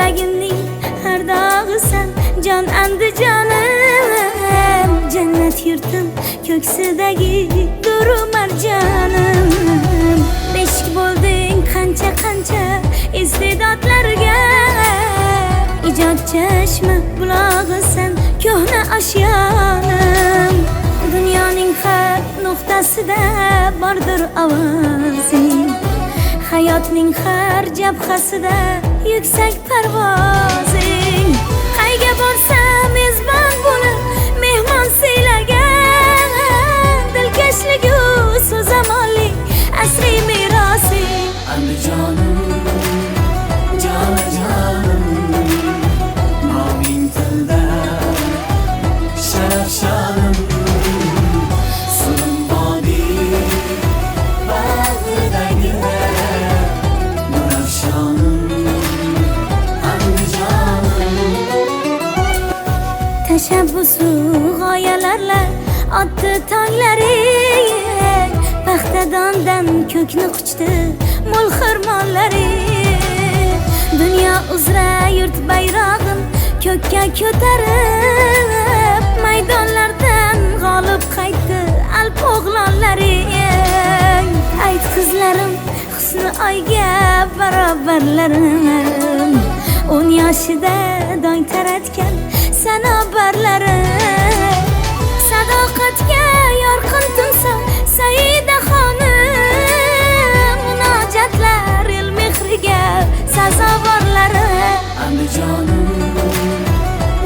Yuragimning har dog'isan jon Andijonim, jannat yurtim ko'ksidagi duru marjonim. Beshik bo'lding qancha iste'dodlarga, ijod chashma bulog'isan ko'hna oshyonim. Dunyoning har nuqtasida bordir ovozing, hayotning har jabhasida yuksak parvozing. Qayga borsam mezbon bo'lib mehmon siylagan, dilkashligu so'zamonlik asriy merosing. Andijonim, jonajonim, noming tilda sharaf shonim. Surum vodiy bag'ridagi nurafshonim, Andijonim. Tashabbusu g'oyalarla otdi tonglaring, paxtadondan ko'kni quchdi mo'l xirmonlaring. Dunyo uzra yurt bayrog'in ko'kka ko'tarib, maydonlardan g'olib qaytdi alp o'g'lonlaring. Ayt qizlarim husni oyga barobarlarim, 10 yoshida dong taratgan sanobarlarim. Sadoqatga yorqin timson Saida xonim, munojatlar el mehriga sazovorlarim. Andijonim,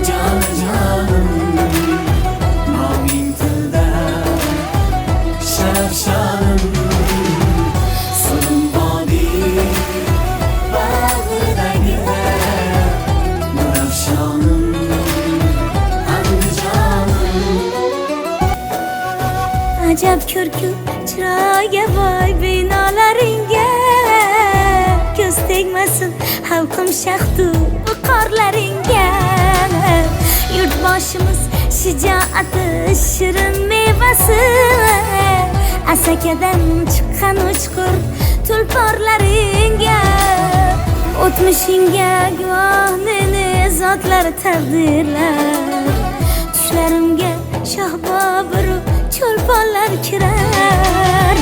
jonajonim, noming tilda sharaf shonim. Surum vodiy bag'ridagi nurafshonim, Andijonim. Ajab ko'rku chiroyga boy binolaringga, ko'z tegmasin xalqim shahdu viqorlaringga. Yurtboshimiz shijoati shirin mevasi, asakadan chiqqan uchqur tulporlaringga. O'tmishingga guvoh meni zotlar taqdirlar, tushlarimga shoh Bobur cho'lponlar kirar.